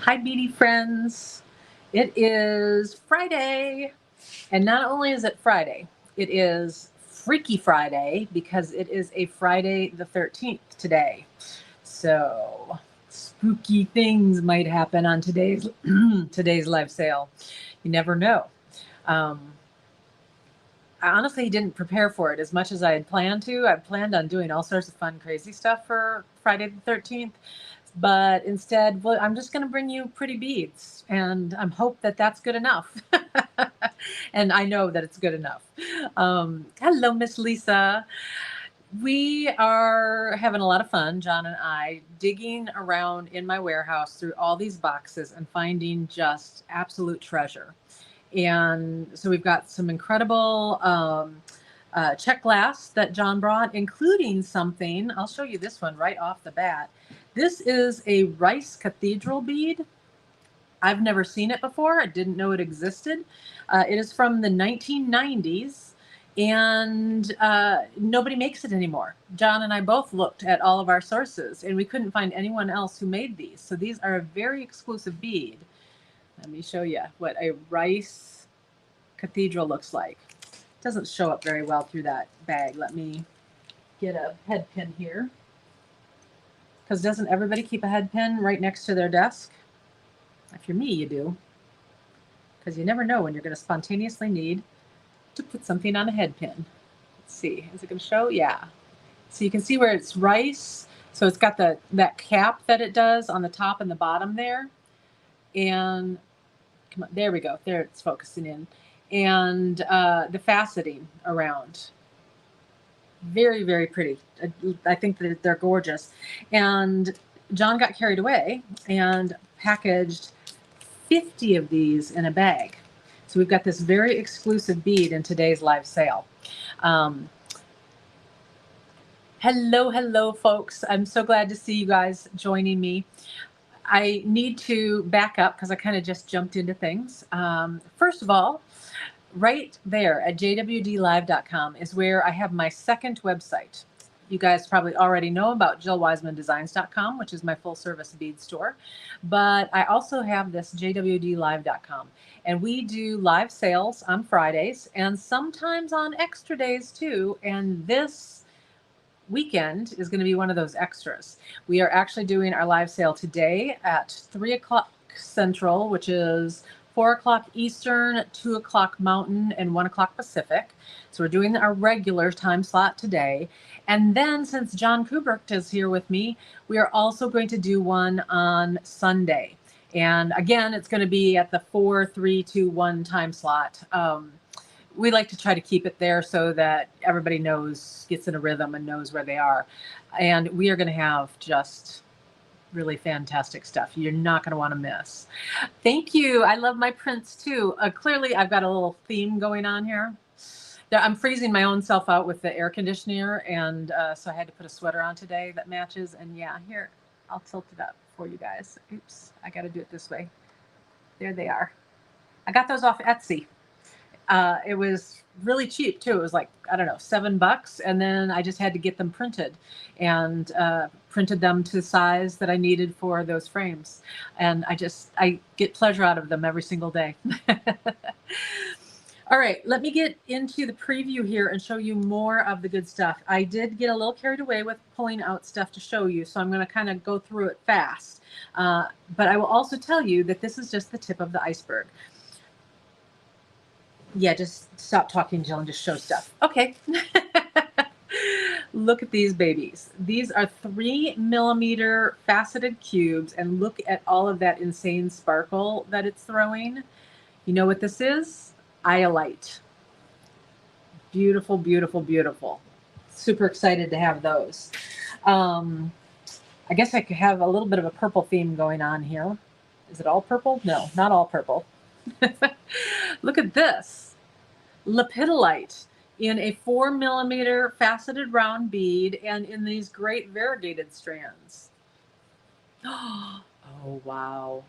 Hi, Beady friends. It is Friday. And not only is it Friday, it is Freaky Friday because it is a Friday the 13th today. So spooky things might happen on today's today's live sale. You never know. Um, I honestly didn't prepare for it as much as I had planned to. I planned on doing all sorts of fun, crazy stuff for Friday the 13th. But instead, well, I'm just going to bring you pretty beads, and I hope that that's good enough. And I know that it's good enough. Hello, Miss Lisa. We are having a lot of fun, John and I, digging around in my warehouse through all these boxes and finding just absolute treasure. And so we've got some incredible check glass that John brought, including something. I'll show you this one right off the bat. This is a rice cathedral bead. I've never seen it before. I didn't know it existed. It is from the 1990s, and nobody makes it anymore. John and I both looked at all of our sources, and we couldn't find anyone else who made these. So these are a very exclusive bead. Let me show you what a rice cathedral looks like. It doesn't show up very well through that bag. Let me get a head pin here. Because doesn't everybody keep a head pin right next to their desk? If you're me, you do. Because you never know when you're going to spontaneously need to put something on a head pin. Let's see. Is it going to show? Yeah. So you can see where it's rice. So it's got that cap that it does on the top and the bottom there. And come on, there we go. There it's focusing in. And the faceting around. Very, very pretty. I think that they're gorgeous. And John got carried away and packaged 50 of these in a bag. So we've got this very exclusive bead in today's live sale. Hello, folks. I'm so glad to see you guys joining me. I need to back up because I kind of just jumped into things. First of all, right there at jwdlive.com is where I have my second website. You guys probably already know about jillwisemandesigns.com, which is my full service bead store. But I also have this jwdlive.com. And we do live sales on Fridays and sometimes on extra days too. And this weekend is going to be one of those extras. We are actually doing our live sale today at 3 o'clock Central, which is 4 o'clock Eastern, 2 o'clock Mountain, and 1 o'clock Pacific. So we're doing our regular time slot today. And then since John Kubrick is here with me, we are also going to do one on Sunday. And again, it's going to be at the 4, 3, 2, 1 time slot. We like to try to keep it there so that everybody gets in a rhythm and knows where they are. And we are going to have just really fantastic stuff you're not going to want to miss. Thank you. I love my prints too. Clearly, I've got a little theme going on here. I'm freezing my own self out with the air conditioner, and so I had to put a sweater on today that matches. And yeah, here, I'll tilt it up for you guys. Oops, I got to do it this way. There they are. I got those off Etsy. It was really cheap too. It was like, I don't know, $7. And then I just had to get them printed and printed them to the size that I needed for those frames. And I get pleasure out of them every single day. All right, let me get into the preview here and show you more of the good stuff. I did get a little carried away with pulling out stuff to show you, so I'm going to kind of go through it fast. But I will also tell you that this is just the tip of the iceberg. Yeah, just stop talking, Jill, and just show stuff. Okay. Look at these babies. These are 3mm faceted cubes, and look at all of that insane sparkle that it's throwing. You know what this is? Iolite. Beautiful, beautiful, beautiful. Super excited to have those. I guess I could have a little bit of a purple theme going on here. Is it all purple? No, not all purple. Look at this. Lepidolite in a 4mm faceted round bead and in these great variegated strands. Oh, wow.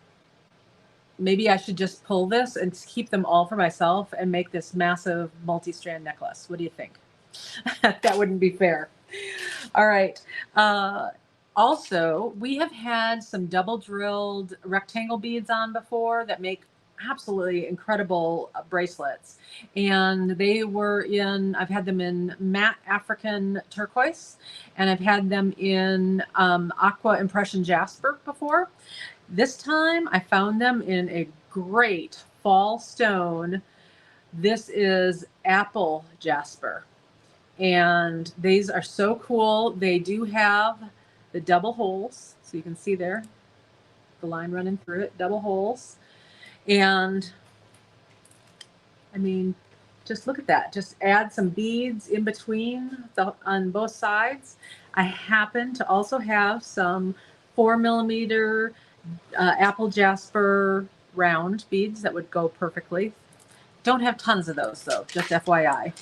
Maybe I should just pull this and keep them all for myself and make this massive multi-strand necklace. What do you think? That wouldn't be fair. All right. Also, we have had some double drilled rectangle beads on before that make absolutely incredible bracelets. And they were in, I've had them in matte African turquoise, and I've had them in aqua impression jasper before. This time I found them in a great fall stone. This is apple jasper. And these are so cool. They do have the double holes. So you can see there, the line running through it, double holes. And I mean, just look at that. Just add some beads in between on both sides. I happen to also have some 4mm apple jasper round beads that would go perfectly. Don't have tons of those though, just FYI.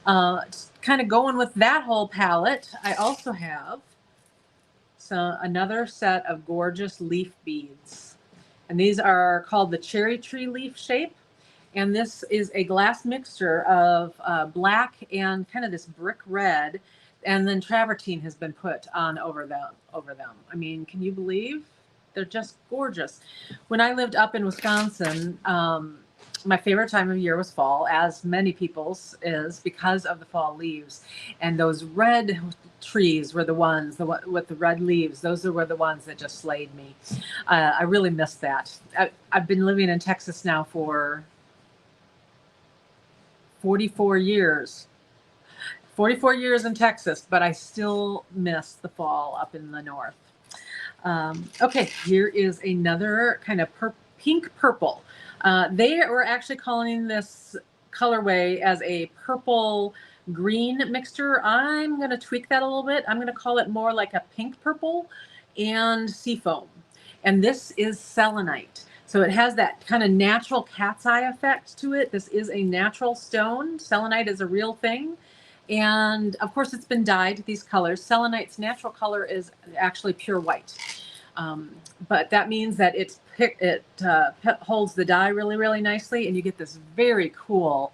Kind of going with that whole palette, I also have another set of gorgeous leaf beads. And these are called the cherry tree leaf shape. And this is a glass mixture of black and kind of this brick red. And then travertine has been put on over them. I mean, can you believe? They're just gorgeous. When I lived up in Wisconsin, my favorite time of year was fall, as many people's is, because of the fall leaves. And those red trees were the ones with the red leaves. Those were the ones that just slayed me. I really missed that. I've been living in Texas now for 44 years. 44 years in Texas, but I still miss the fall up in the north. Okay, here is another kind of pink purple. They were actually calling this colorway as a purple green mixture. I'm going to tweak that a little bit. I'm going to call it more like a pink purple and seafoam. And this is selenite. So it has that kind of natural cat's eye effect to it. This is a natural stone. Selenite is a real thing. And of course, it's been dyed these colors. Selenite's natural color is actually pure white. But that means that it holds the dye really, really nicely, and you get this very cool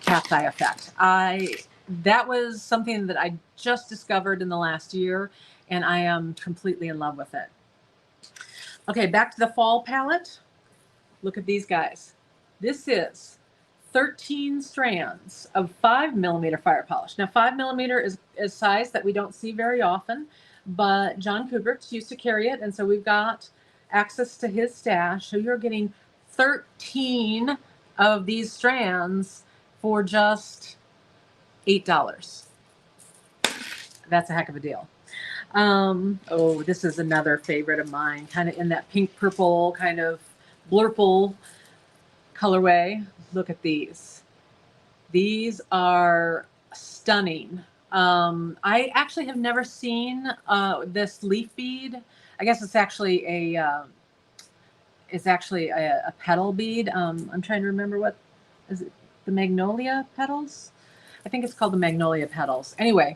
cat's eye effect. That was something that I just discovered in the last year, and I am completely in love with it. Okay, back to the fall palette. Look at these guys. This is 13 strands of 5mm fire polish. Now, 5mm is a size that we don't see very often, but John Kubrick used to carry it, and so we've got access to his stash. So you're getting 13 of these strands for just $8. That's a heck of a deal. Oh, this is another favorite of mine, kind of in that pink purple kind of blurple colorway. Look at these. These are stunning. I actually have never seen this leaf bead. I guess it's actually a petal bead. I'm trying to remember what is it, the magnolia petals? I think it's called the magnolia petals. Anyway,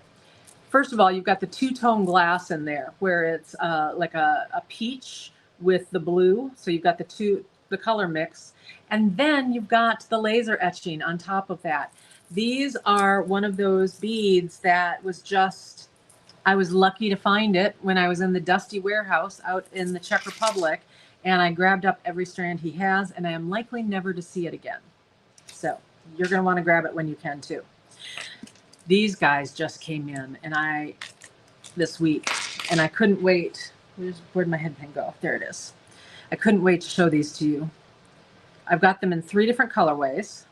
first of all, you've got the two-tone glass in there where it's like a peach with the blue. So you've got the color mix. And then you've got the laser etching on top of that. These are one of those beads that was just, I was lucky to find it when I was in the dusty warehouse out in the Czech Republic, and I grabbed up every strand he has, and I am likely never to see it again. So you're going to want to grab it when you can too. These guys just came in this week, and I couldn't wait. Where'd my head pin go? There it is. I couldn't wait to show these to you. I've got them in 3 different colorways.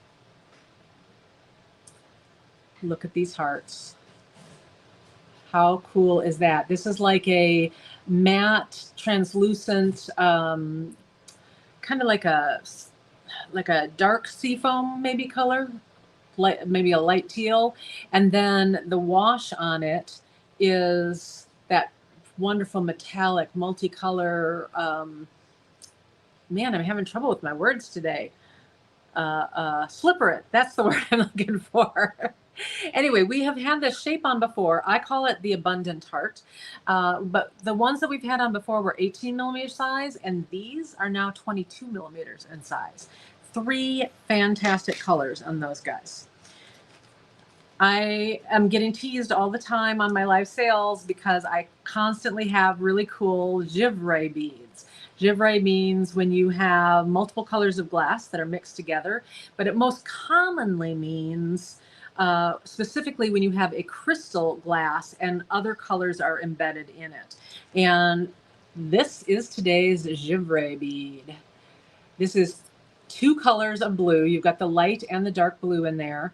Look at these hearts. How cool is that? This is like a matte, translucent, kind of like a dark seafoam maybe color, maybe a light teal. And then the wash on it is that wonderful metallic multicolor. Man, I'm having trouble with my words today. Slipperit. That's the word I'm looking for. Anyway, we have had this shape on before. I call it the abundant heart. But the ones that we've had on before were 18mm size, and these are now 22mm in size. 3 fantastic colors on those guys. I am getting teased all the time on my live sales because I constantly have really cool givre beads. Givre means when you have multiple colors of glass that are mixed together, but it most commonly means specifically when you have a crystal glass and other colors are embedded in it. And this is today's givre bead. This is 2 colors of blue. You've got the light and the dark blue in there,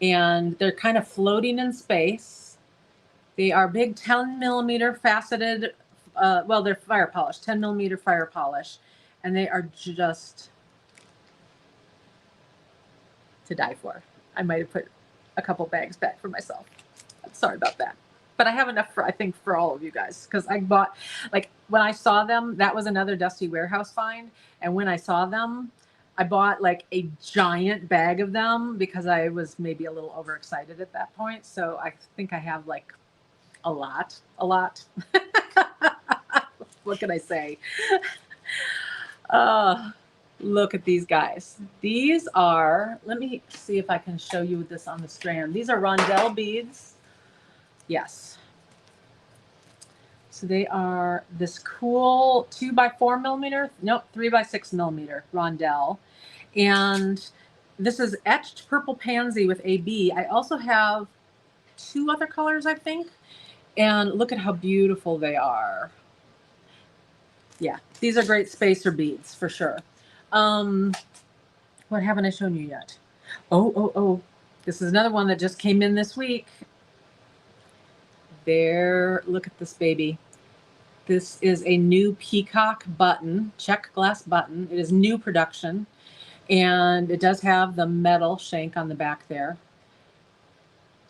and they're kind of floating in space. They are big 10 millimeter faceted, well, they're fire polish, 10 millimeter fire polish, and they are just to die for. I might have put a couple bags back for myself. I'm sorry about that. But I have enough for, I think, for all of you guys, because I bought, like, when I saw them, that was another Dusty Warehouse find. And when I saw them, I bought like a giant bag of them because I was maybe a little overexcited at that point. So I think I have like a lot. What can I say? Look at these guys. These are, let me see if I can show you this on the strand. These are rondelle beads. Yes. So they are this cool 2x4 millimeter, nope, 3x6 millimeter rondelle. And this is etched purple pansy with AB. I also have 2 other colors, I think. And look at how beautiful they are. Yeah, these are great spacer beads for sure. What haven't I shown you yet? Oh. This is another one that just came in this week. There, look at this baby. This is a new peacock button, check glass button. It is new production, and it does have the metal shank on the back there.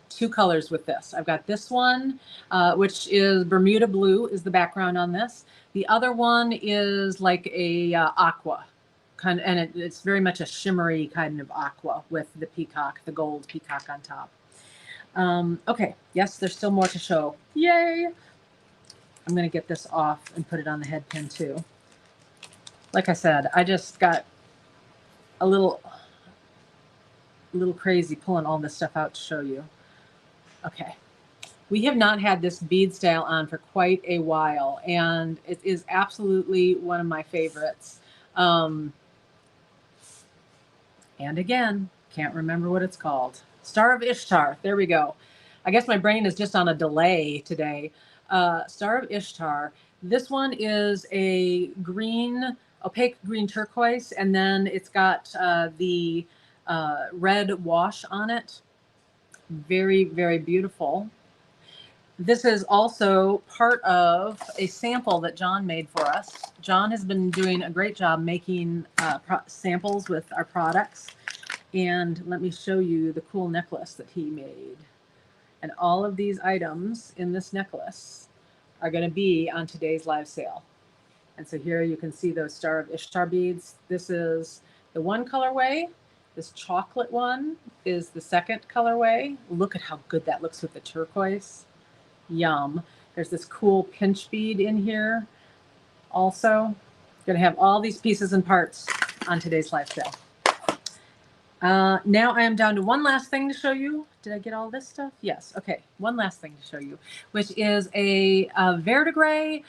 2 colors with this. I've got this one, which is Bermuda blue is the background on this. The other one is like a aqua kind of, and it's very much a shimmery kind of aqua with the peacock, the gold peacock on top. Okay, yes, there's still more to show. Yay! I'm going to get this off and put it on the head pin too. Like I said, I just got a little crazy pulling all this stuff out to show you. Okay. We have not had this bead style on for quite a while, and it is absolutely one of my favorites. And again, can't remember what it's called. Star of Ishtar. There we go. I guess my brain is just on a delay today. Star of Ishtar. This one is a green, opaque green turquoise, and then it's got the red wash on it. Very, very beautiful. This is also part of a sample that John made for us. John has been doing a great job making samples with our products. And let me show you the cool necklace that he made. And all of these items in this necklace are going to be on today's live sale. And so here you can see those Star of Ishtar beads. This is the one colorway. This chocolate one is the second colorway. Look at how good that looks with the turquoise. Yum. There's this cool pinch bead in here also. Going to have all these pieces and parts on today's live sale. Now I am down to one last thing to show you. Did I get all this stuff? Yes. Okay. One last thing to show you, which is a verdigris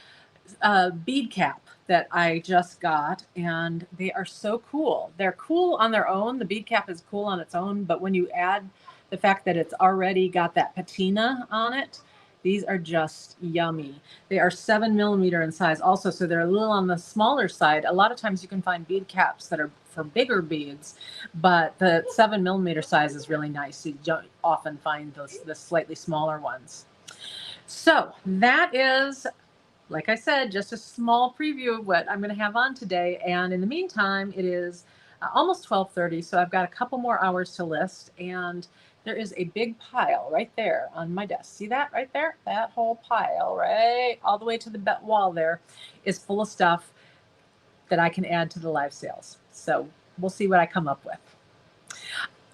bead cap that I just got, and they are so cool. They're cool on their own. The bead cap is cool on its own, but when you add the fact that it's already got that patina on it, these are just yummy. They are 7 millimeter in size also, so they're a little on the smaller side. A lot of times you can find bead caps that are for bigger beads, but the 7 millimeter size is really nice. You don't often find the slightly smaller ones. So that is, like I said, just a small preview of what I'm going to have on today. And in the meantime, it is almost 12:30, so I've got a couple more hours to list. And there is a big pile right there on my desk. See that right there? That whole pile right all the way to the wall there is full of stuff that I can add to the live sales. So we'll see what I come up with.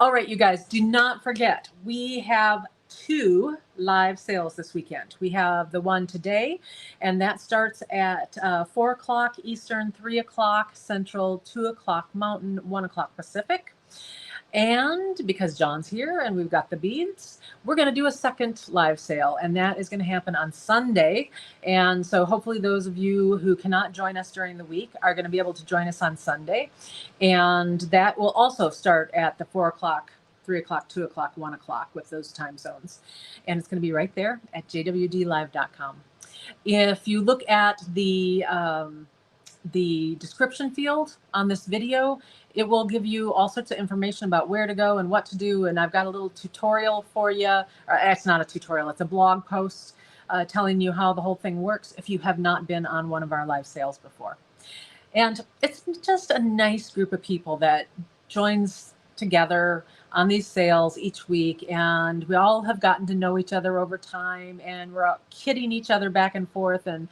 All right, you guys, do not forget, we have 2 live sales this weekend. We have the one today, and that starts at 4 o'clock Eastern, 3 o'clock Central, 2 o'clock Mountain, 1 o'clock Pacific. And because John's here and we've got the beads, we're going to do a second live sale, and that is going to happen on Sunday. And so hopefully those of you who cannot join us during the week are going to be able to join us on Sunday. And that will also start at the 4 o'clock, 3 o'clock, 2 o'clock, 1 o'clock with those time zones. And it's going to be right there at jwdlive.com. If you look at the description field on this video, it will give you all sorts of information about where to go and what to do. And I've got a little tutorial for you. Or it's not a tutorial, it's a blog post telling you how the whole thing works if you have not been on one of our live sales before. And it's just a nice group of people that joins together on these sales each week. And we all have gotten to know each other over time, and we're out kidding each other back and forth. And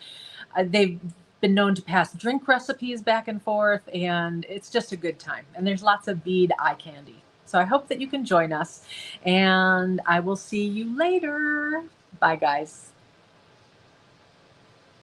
they've been known to pass drink recipes back and forth, and it's just a good time. And there's lots of bead eye candy. So I hope that you can join us, and I will see you later. Bye, guys.